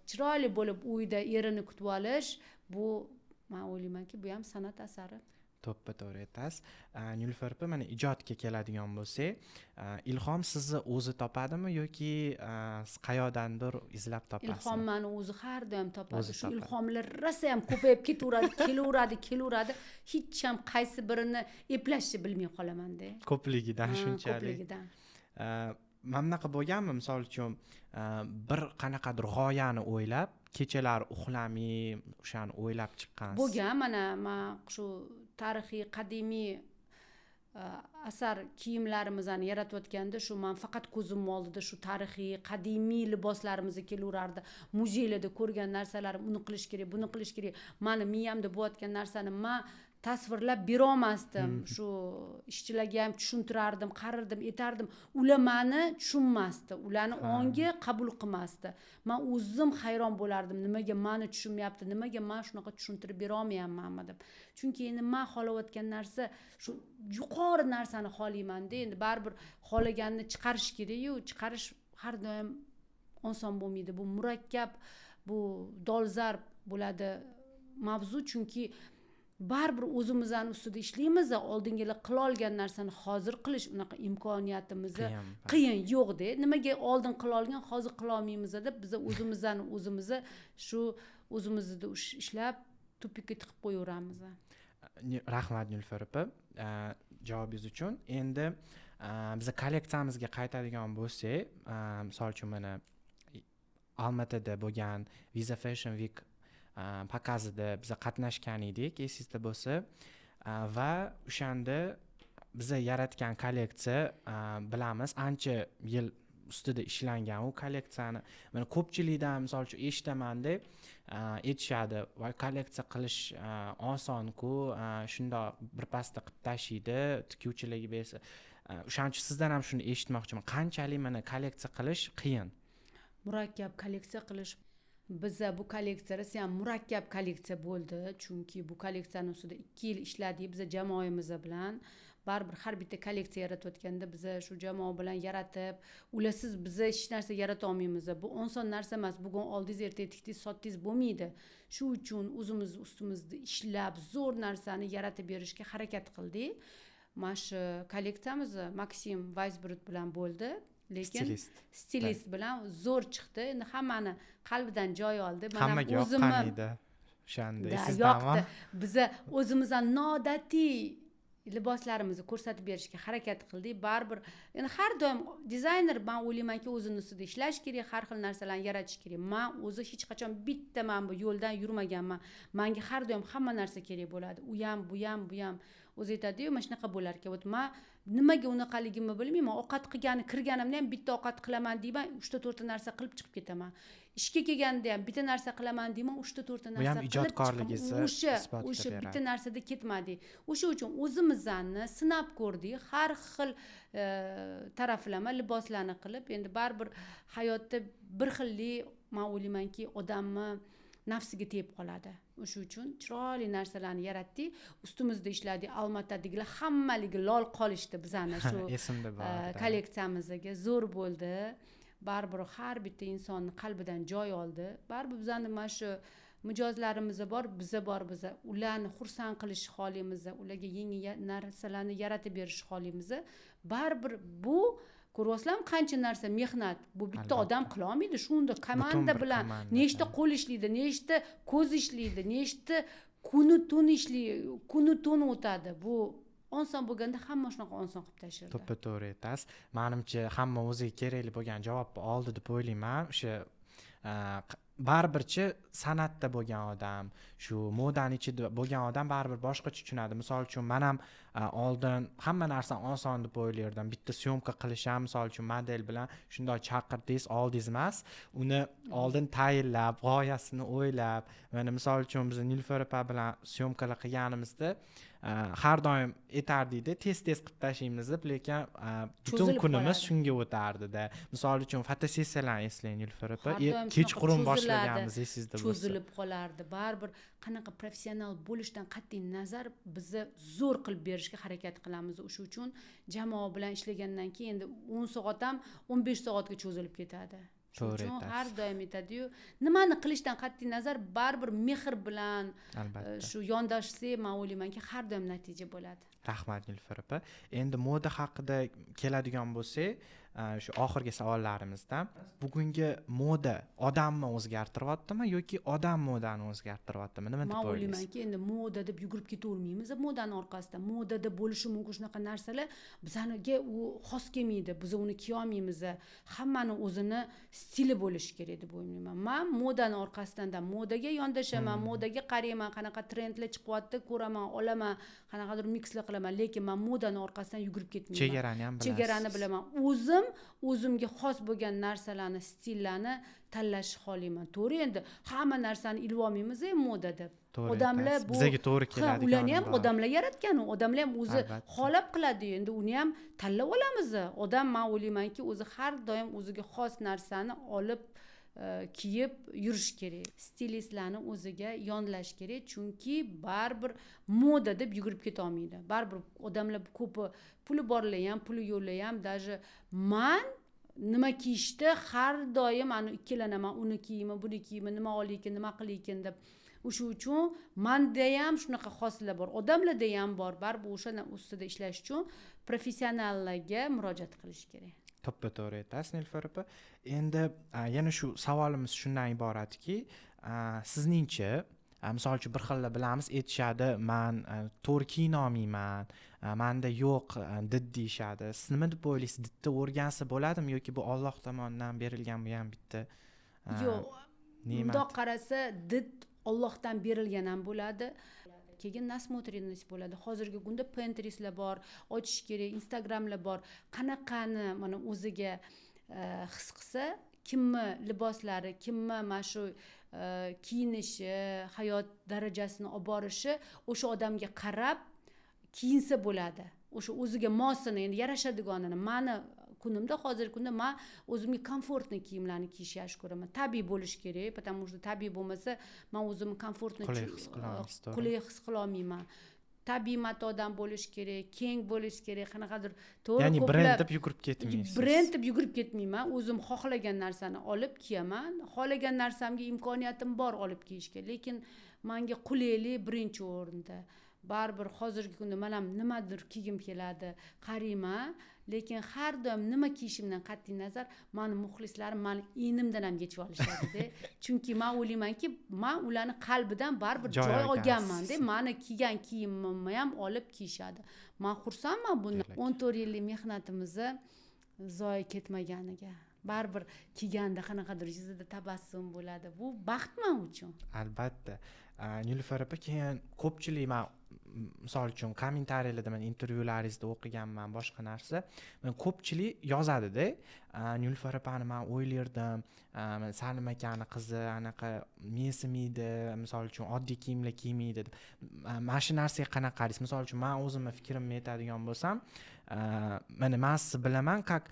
chiroyli bo'lib uyda erini kutib olish, bu men o'ylaymanki, bu ham san'at asari. To'g'ri aytasiz. Nilufar opa, mana ijodga keladigan bo'lsak, ilhom sizni o'zi topadimi yoki siz qayerdandir izlab topasizmi? Ilhom meni o'zi har doim topadi. Shu ilhomlar rosa ham ko'payib ketaveradi, kelaveradi. Hech ham qaysi birini eplashni bilmay qolaman-da. Ko'pligidan shunchalik. Ko'pligidan. Mamnaqa bo'lganmi, misol uchun bir qanaqadir g'oyani o'ylab, kechalar uxlamay o'shani o'ylab chiqqansiz? Bo'lgan, mana men shu tarixiy qadimiy asar kiyimlarimizni yaratayotganda shu men faqat ko'zim oldida shu tarixiy qadimiy liboslarimiz kelaverardi. Muzeylarda ko'rgan narsalarim, uni qilish kerak, buni qilish kerak. Meni miyamda bo'layotgan narsani men tasvirlab bera olmasdim. Shu ishchilarga ham tushuntirardim, qarirdim, aytardim. Ular meni tushunmasdi, ularni ongi qabul qilmasdi. Men o'zim hayron bo'lardim, nimaga meni tushunmayapti, nimaga men shunaqa tushuntirib bera olmayapman deb. Chunki endi men xohlayotgan narsa shu yuqori narsani xohlayman-da. Endi baribir xohlaganini chiqarish kerak-ku, chiqarish har doim oson bo'lmaydi. Bu murakkab, bu dolzarb bo'ladi mavzu, chunki baribir o'zimizning ustida ishlaymiz, oldingilar qila olgan narsani hozir qilish unaqa imkoniyatimiz qiyin yo'qda. Nimaga oldin qila olgan, hozir qila olmaymiz deb biz o'zimizni shu o'zimizni ishlab tupikka tiqib qo'yaveramiz. Rahmat Nilufar opa javobingiz uchun. Endi biz kolleksiyamizga qaytadigan bo'lsak, misol uchun mana Olmaotada bo'lgan Visa Fashion Week pakazida biz qatnashgan edik, esingizda bo'lsa, va o'shanda biz yaratgan kolleksiya bilamiz, ancha yil ustida ishlangan u kolleksiyani. Mana ko'pchilikdan misol uchun eshitaman-da, aytishadi, "Voy, kolleksiya qilish oson-ku, shundoq birpasda qilib tashiydi, tikuvchilarga bersa." O'shaning uchun sizdan ham shuni eshitmoqchiman. Qanchalik mana kolleksiya qilish qiyin? Murakkab kolleksiya qilish. Biza bu kolleksiyasi ham murakkab kolleksiya bo'ldi, chunki bu kolleksiyani ustida 2 yil ishladik biz jamoamiz bilan. Baribir har bitta kolleksiya yaratayotganda biz shu jamoa bilan yaratib, ularsiz biz hech narsa yarata olmaymiz. Bu oson narsa emas. Bugun oldingiz, ertaga tikdingiz, sotdingiz bo'lmaydi. Shu uchun o'zimiz ustimizda ishlab zo'r narsani yaratib berishga harakat qildik. Mana shu kolleksiyamiz Maksim Weisbrod bilan bo'ldi. Lekin stilist bilan zo'r chiqdi. Endi hammani qalbidan joy oldi. Mana o'zimni o'shanda esingizda biz o'zimizdan noodatiy liboslarimizni ko'rsatib berishga harakat qildik. Baribir endi har doim dizayner, men o'ylaymanki, o'zini ustida ishlash kerak, har xil narsalarni yaratish kerak. Men o'zi hech qachon bitta men bu yo'ldan yurmaganman. Menga har doim hamma narsa kerak bo'ladi. U ham, bu ham, bu ham. O'zi aytadi-yu, mana shunaqa bo'lar ekan. Men nimaga unaqaligimni bilmayman. Ovqat qilgani, kirganimda ham bitta ovqat qilaman deyman, 3-4 ta narsa qilib chiqib ketaman. Ishga kelganda ham bitta narsa qilaman deyman, 3-4 ta narsa qilib ijodkorligingizni o'sha bitta narsada ketmadik. O'sha uchun o'zimizni sinab ko'rdik, har xil taraflama liboslarni qilib. Endi baribir hayotda bir xillik, men o'ylaymanki, odamni nafsiga tegib qoladi. O'sha uchun chiroyli narsalarni yaratdik, ustimizda ishladik. Olmaotadagilar hammaligi lol qolishdi bizani shu esimda bor. Kolleksiyamizga zo'r bo'ldi. Baribir har bitta insonni qalbidan joy oldi. Baribir bizani mana shu mijozlarimiz bor, biz ularni xursand qilish holimiz, ularga yangi narsalarni yaratib berish holimiz. Baribir bu ko'ryapsizlarmi qancha narsa mehnat. Bu bitta odam qila olmaydi. Shunda komanda bilan nechta qo'l ishlaydi, nechta ko'z ishlaydi, nechta kuni-tun ishlaydi, kuni-tun o'tadi. Bu oson bo'lganda hamma shunaqa oson qilib tashirdi. To'ppa-to'g'ri aytasiz. Menimcha hamma o'ziga kerakli bo'lgan javobni oldi deb o'ylayman. O'sha baribirchi san'atda bo'lgan odam, shu modani ichida bo'lgan odam baribir boshqacha tushunadi. Misol uchun men ham oldin hamma narsa oson deb o'ylardim. Bitta syomka qilish ham, misol uchun model bilan shunday chaqirdingiz, oldingiz emas, uni oldin tayinlab, g'oyasini o'ylab, mana misol uchun biz Nilufar opa bilan syomkalar qilganimizda har doim aytardikda, tez-tez qilib tashlaymiz deb, lekin butun kunimiz shunga o'tardi-da. Misol uchun fotosessiyalarni eslang Nilufar opa, kechqurun boshlaganmiz, esingizda bo'lsa. Cho'zilib qolardi. Baribir qanaqa professional bo'lishdan qat'iy nazar bizni zo'r qilib berishga harakat qilamiz. O'sha uchun jamoa bilan ishlagandan keyin endi 10 soat ham 15 soatga cho'zilib ketadi. Shuning uchun har doim aytadi-yu, nimani qilishdan qat'iy nazar baribir mehr bilan shu yondashsak, men o'ylaymanki, har doim natija bo'ladi. Rahmat Nilufar opa. Endi moda haqida keladigan bo'lsak, shu oxirgi savollarimizdan, bugungi moda odamni o'zgartiryaptimi yoki odam modani o'zgartiryaptimi? Nima deb o'ylaysiz? Men o'ylaymanki, endi moda deb yugurib ketavermaymiz, modani orqasidan. Modada bo'lishi mumkin shunaqa narsalar bizga u xos kelmaydi, biz uni kiya olmaymiz. Hammani o'zini stili bo'lishi kerak deb o'ylayman. Men modani orqasidan modaga yondashaman, modaga qarayman, qanaqa trendlar chiqyapti, ko'raman, olaman, qanaqadir mikslar qilaman, lekin men modani orqasidan yugurib ketmayman. Chegarani ham bilasiz. Chegarani bilaman. O'zimga xos bo'lgan narsalarni, stillarni tanlashni xohlayman. To'g'ri, endi hamma narsani ilib olmaymiz moda deb. Odamlar bu bizga to'g'ri keladi. Ularni ham odamlar yaratgan, odamlar ham o'zi xohlab qiladi. Endi uni ham tanlab olamiz. Odam, men o'ylaymanki, o'zi har doim o'ziga xos narsani olib kiyib yurish kerak. Stilistlarni o'ziga yondlash kerak, chunki baribir moda deb yugurib keta olmaydi. Baribir odamlar ko'pi puli borlar ham, puli yo'qlar ham, даже men nima kiyishda har doim ani ikkilanaman, uni kiyimi, buni kiyimi, nima olaykin, nima qilaykin deb. O'sha uchun menda ham shunaqa xoslar bor, odamlarda ham bor. Baribir o'sha ustida ishlash uchun professionallarga murojaat qilish kerak. To'g'ri aytasiz Nilufar opa. Endi yana shu savolimiz shundan iboratki, sizningcha misol uchun bir xillar bilamiz aytishadi, men to'g'ri kiyina olmayman, menda yo'q did deyishadi. Siz nima deb o'ylaysiz? Didni o'rgansa bo'ladimi yoki bu Alloh tomonidan berilgan bu ham bitta yo'q, bundoq qarasa did Allohdan berilgan ham bo'ladi. Keyin nasmotrенность bo'ladi. Hozirgi kunda Pinterest'lar bor, ochish kerak, Instagram'lar bor. Qanaqani mana o'ziga his qilsa, kimni liboslari, kimni mana shu kiyinishi, hayot darajasini olib borishi o'sha odamga qarab kiyinsa bo'ladi. O'sha o'ziga mosini, endi yarashadiganini. Meni kunimda hozirgi kunda men o'zimga komfortli kiyimlarni kiyishga yaxshi ko'raman. Tabiiy bo'lish kerak, потому что tabiiy bo'lmasa, men o'zimni komfortli qulay his qila olmayman. Tabiiy matodan bo'lish kerak, keng bo'lish kerak, qanaqadir to'g'ri ya'ni brend deb yugurib ketmaysiz. Brend deb yugurib ketmayman. O'zim xohlagan narsani olib kiyaman. Xohlagan narsamga imkoniyatim bor olib kiyishga, lekin menga qulaylik birinchi o'rinda. Baribir hozirgi kunda men ham nimadir kiygim keladi, qarayman, lekin har doim nima kiyishimdan qat'iy nazar meni muxlislarim meni enimdan ham yechib olishadi-da. Chunki men o'ylaymanki, men ularni qalbidan baribir joy olganman-da. Meni kiygan kiyimimni ham olib kiyishadi. Men xursandman bundan. 14 yillik mehnatimizni zoya ketmaganiga. Baribir kiyganda qanaqadir yuzida tabassum bo'ladi. Bu baxt men uchun. Albatta. Nilufar opa, keyin ko'pchilik men misol uchun kommentariyalarda men intervyularingizda o'qiganman, boshqa narsa. Men ko'pchilik yozadi-da, Nilufar opani men o'ylardim, Salim akani qizi anaqa mensimaydi, misol uchun oddiy kiyimlar kiymaydi deb. Mana shu narsaga qanaqa qaraysiz? Misol uchun men o'zimni fikrimni aytadigan bo'lsam, mana men sizni bilaman, как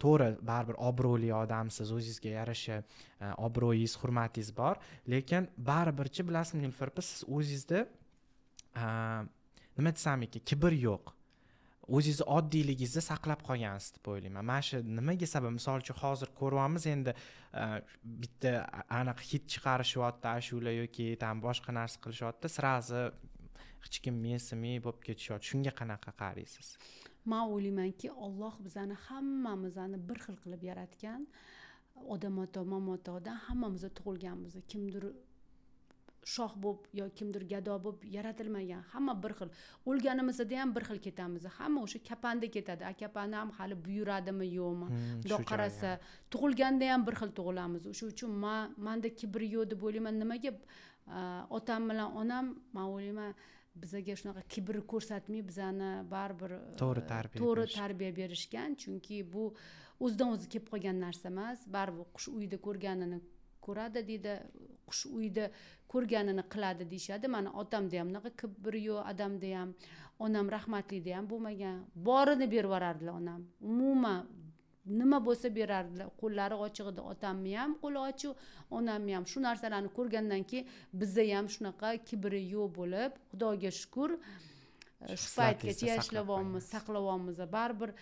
to'g'ri, baribir obro'li odamsiz, o'zingizga yarasha obro'yingiz, hurmatingiz bor, lekin baribirchi bilasizmi Nilufar opa, siz o'zingizda nima desam ekan, kibr yo'q. O'zingizni oddiyligingizni saqlab qolgansiz deb o'ylayman. Mana shu nimaga sabab? Misol uchun hozir ko'ryapmiz, endi bitta aniq hit chiqarishyapti, ashula yoki boshqa narsa qilishyapti, sirazi hech kim mensimay bo'lib ketishyapti. Shunga qanaqa qaraysiz? Men o'ylaymanki, Alloh bizani hammamizni bir xil qilib yaratgan. Odam ota, momotodan hammamiz tug'ilganmiz. Kimdir shoh bo'lib yoki kimdir gado bo'lib yaratilmagan. Hamma bir xil. O'lganimizda ham bir xil ketamiz. Hamma o'sha kapanda ketadi. Kapani ham hali buyuradimi, yo'qmi? Bundoq qarasa, tug'ilganda ham bir xil tug'ilamiz. O'sha uchun menda kibr yo'q deb o'ylayman. Nimaga otam bilan onam, men o'ylayman, bizga shunaqa kibr ko'rsatmay, bizani baribir to'g'ri tarbiya berishgan. Chunki bu o'zidan o'zi kelib qolgan narsa emas. Baribir qush uyda ko'rganini ko'radi deydi, qush uyda ko'rganini qiladi deyshadi. Mana otamda ham unaqa kibr yo'q, adamda ham, onam rahmatlida ham bo'lmagan. Borini berib yuborardilar onam. Umuman nima bo'lsa berardilar. Qo'llari ochiq edi, otamni ham qo'li ochiq, onamni ham. Shu narsalarni ko'rgandan keyin bizda ham shunaqa kibri yo'q bo'lib, Xudoga shukr, shu paytgacha yashlayapmiz, saqlayapmiz. Baribir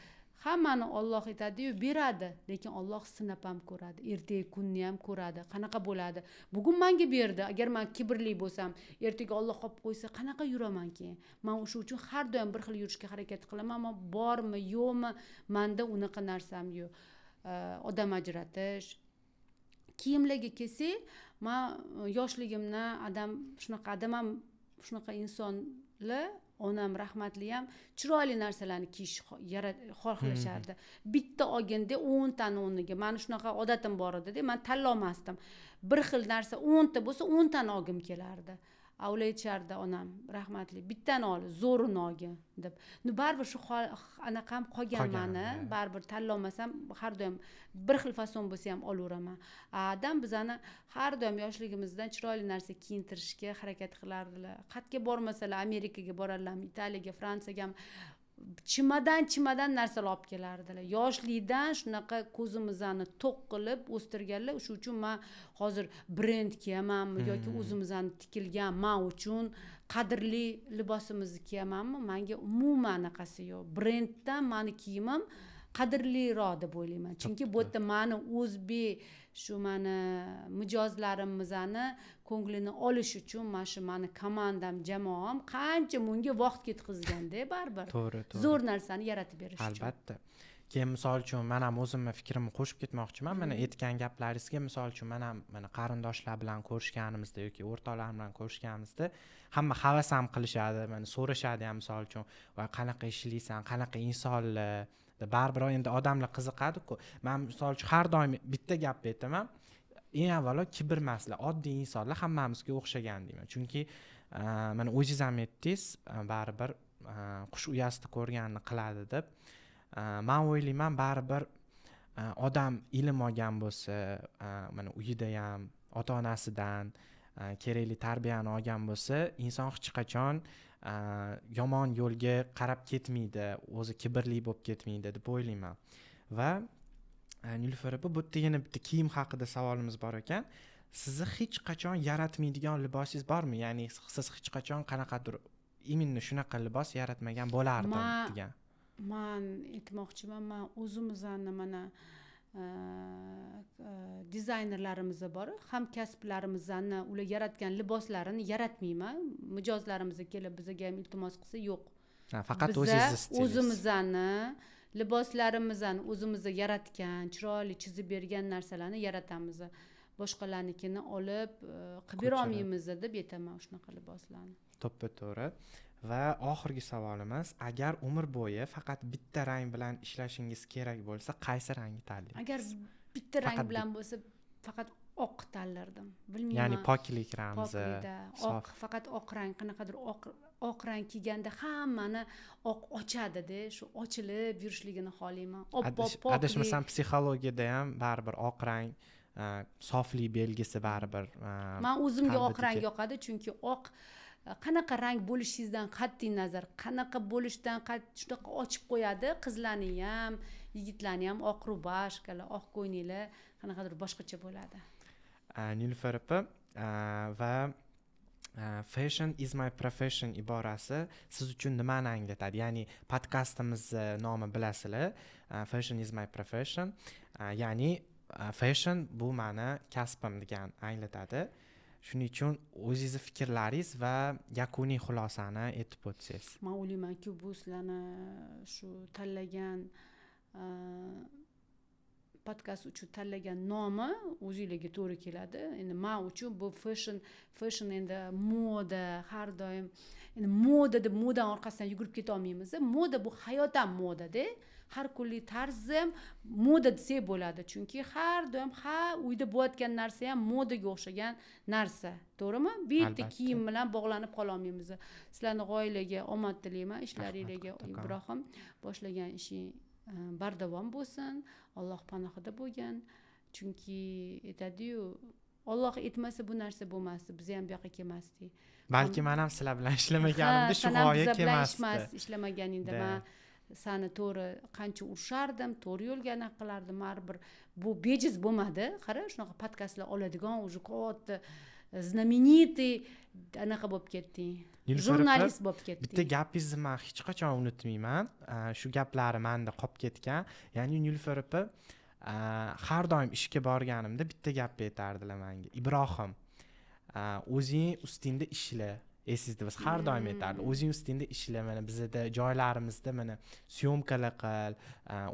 hammani Alloh aytadi-yu, beradi, lekin Alloh sinab ham ko'radi. Ertaga kunni ham ko'radi. Qanaqa bo'ladi? Bugun menga berdi. Agar men kibrli bo'lsam, ertaga Alloh olib qo'ysa, qanaqa yuraman keyin? Men o'sha uchun har doim bir xil yurishga harakat qilaman, ammo bormi, yo'qmi, menda unaqa narsam yo'q. Odam ajratish. Kiyimlarga kelsak, men yoshligimdan adam ham shunaqa insonlar, onam rahmatli ham chiroyli narsalarni kiyish xohlashardi. Bitta olganda 10 tani o'rniga. Meni shunaqa odatim bor edi-da, men tanlamasdim. Bir xil narsa 10 ta bo'lsa 10 tani olgim kelardi. Avlaychardi onam rahmatli. Bittani ol, zo'rini olgin deb. Baribir shu anaqa ham qolgan meni. Baribir tanlamasam har doim bir xil fason bo'lsa ham olaveraman. Adam bizani har doim yoshligimizdan chiroyli narsa kiyintirishga harakat qilardilar. Qayerga bormasalar, Amerikaga borarlarmi, Italiyaga, Fransiyaga ham chimadan narsalar olib kelardilar. Yoshlikdan shunaqa ko'zimizni to'q qilib o'stirganlar. Shu uchun men hozir brend kiyamanmi yoki o'zimizdan tikilgan men uchun qadrli libosimizni kiyamanmi, menga umuman anaqasi yo'q. Brenddan meni kiyimim qadrliroq deb o'ylayman. Chunki bu yerda mani o'zbek shu mani mijozlarimizni ko'nglini olish uchun mana shu mani komandam, jamoam qancha bunga vaqt ketkazganda baribir. To'g'ri. Zo'r narsani yaratib berish uchun. Albatta. Keyin misol uchun men ham o'zimni fikrimni qo'shib ketmoqchiman. Mana aytgan gaplaringizga misol uchun men ham mana qarindoshlar bilan ko'rishganimizda yoki o'rtoqlar bilan ko'rishganimizda hamma havas ham qilishadi, mana so'rashadi ham misol uchun, "Va qanaqa ishlaysan, qanaqa insonlar?" Baribir endi odamlar qiziqadi-ku. Men misol uchun har doim bitta gap aytaman. Eng avvalo kibr emaslar, oddiy insonlar hammamizga o'xshagan deyman. Chunki mana o'zingiz ham aytdingiz, baribir qush uyasida ko'rganini qiladi deb. Men o'ylayman baribir odam ilm olgan bo'lsa, mana uyida ham ota-onasidan kerakli tarbiyani olgan bo'lsa, inson hech qachon yomon yo'lga qarab ketmaydi, o'zi kibrli bo'lib ketmaydi deb o'ylayman. Va Nilufar opa, bu yerda yana bitta kiyim haqida savolimiz bor ekan. Sizni hech qachon yaratmaydigan libosingiz bormi? Ya'ni siz hech qachon qanaqadir именно shunaqa libos yaratmagan bo'lardim degan. Men aytmoqchiman, men o'zimizni mana dizaynerlarimiz bor, hamkasblarimizni ular yaratgan liboslarini yaratmayman. Mijozlarimiz kelib bizga ham iltimos qilsa, yo'q. Faqat o'zingiz o'zimizni liboslarimizni o'zimizga yaratgan, chiroyli chizib bergan narsalarni yaratamiz. Boshqalarnikini olib qilib bera olmaymiz deb aytaman shunaqa liboslarni. To'ppa-to'g'ri. Va oxirgi savolimiz, agar umr bo'yi faqat bitta rang bilan ishlashingiz kerak bo'lsa, qaysi rangni tanlaysiz? Agar bitta rang bilan bo'lsa, faqat oq tanlardim. Bilmayman. Ya'ni poklik ramzi. Oq, faqat oq rang, qanaqadir oq rang kiyganda hammani oq ochadi-da, shu ochilib yurishligini xohlayman. Poklik. Adashmasam psixologiyada ham baribir oq rang soflik belgisi baribir. Men o'zimga oq rang yoqadi, chunki oq qanaqa rang bo'lishingizdan qat'iy nazar, qanaqa bo'lishdan shunaqa ochib qo'yadi qizlarni ham, yigitlarni ham. Oq rubashkalar, oq ko'ylaklar qanaqadir boshqacha bo'ladi. Nilufar opa, va fashion is my profession iborasi siz uchun nimani anglatadi? Ya'ni podkastimiz nomi bilasizlar, fashion is my profession. Ya'ni fashion bu meni kasbim degan anglatadi. Shuning uchun o'zingizni fikrlaringiz va yakuniy xulosani aytib o'tsangiz. Men o'ylaymanki, bu sizlarni shu tanlagan podkast uchun tanlagan nomi o'zingizga to'g'ri keladi. Endi men uchun bu fashion endi moda, har doim endi moda deb modaning orqasidan yugurib keta olmaymiz. Moda bu hayot ham moda-da. Har kunlik tarzim moda desak bo'ladi, chunki har doim uyda bo'layotgan narsa ham modaga o'xshagan narsa, to'g'rimi? Bu yerda kiyim bilan bog'lanib qola olmaymiz. Sizlarning oilaga omad tilayman, ishlaringizga Ibrohim, boshlagan ishing bardavom bo'lsin, Alloh panohida bo'lgan. Chunki aytadi-yu, Alloh etmasa bu narsa bo'lmasdi, biz ham bu yoqqa kelmasdik. Balki men ham sizlar bilan ishlamaganimda shu g'oya kelmasdi. Ishlamaganingda men sani to'g'ri qancha urishardim, to'g'ri yo'lga anaqa qilardim, baribir bu bejiz bo'lmadi. Qara, shunaqa podkastlar oladigan, уже katta знаменитый anaqa bo'lib ketding. Jurnalist bo'lib ketding. Bitta gapingizni men hech qachon unutmayman. Shu gaplari menda qolib ketgan. Ya'ni Nilufar opa har doim ishga borganimda bitta gap aytardilar menga. Ibrohim, o'zing ustingda ishla. Esingizda biz har doim aytardi, o'zing ustingda ishla, mana bizda joylarimizda mana syomkalar qil,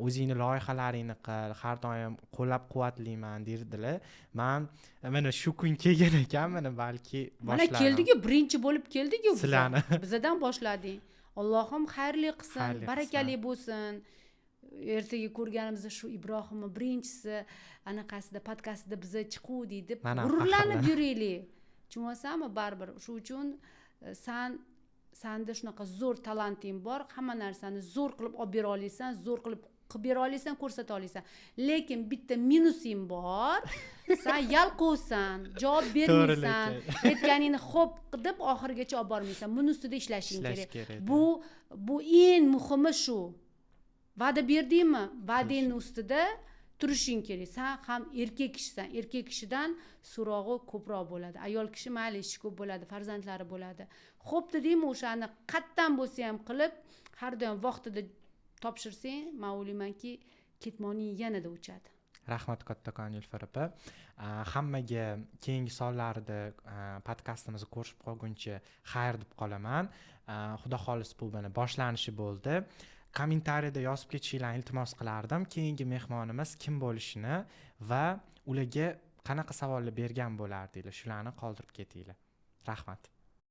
o'zingni loyihalaringni qil, har doim qo'llab-quvvatlayman derdilar. Men mana shu kun kelgan ekan, mana balki boshladim. Mana keldik-ku, birinchi bo'lib keldik-ku sizlarni. Bizdan boshlading. Allohim xayrli qilsin, barakali bo'lsin. Ertaga ko'rganimizda shu Ibrohimni birinchisi anaqasida podkastida biza chiquvdik deb g'ururlanib yuraylik. Tushunasizmi? Baribir shu uchun sanda shunaqa zo'r talenting bor, hamma narsani zo'r qilib olib bera olasan, zo'r qilib bera olasan, ko'rsata olasan. Lekin bitta minusing bor. Sen yalqovsan, javob bermaysan, aytganingni xo'p deb oxirigacha olib bormaysan. Buni ustida ishlashing kerak. Bu eng muhimi shu. Va'da berdingmi? Va'dangning ustida turishing kerak. Sen ham erkak kishisan. Erkak kishidan so'rog'i ko'proq bo'ladi. Ayol kishi mayli ishi ko'p bo'ladi, farzandlari bo'ladi. Xo'p dedingmi, o'shani qatdan bo'lsa ham qilib, har doim vaqtida topshirsang man o'ylaymanki ketmoning yanada o'chadi. Rahmat kattakon Nilufar opa. Hammaga keyingi sonlarda podkastimizni ko'rishib qolguncha xayr deb qolaman. Xudo xolis bu mana boshlanishi bo'ldi. Kommentariyada yozib ketishinglarni iltimos qilardim. Keyingi mehmonimiz kim bo'lishini va ularga qanaqa savollar bergan bo'lardinglar, shularni qoldirib ketinglar. Rahmat.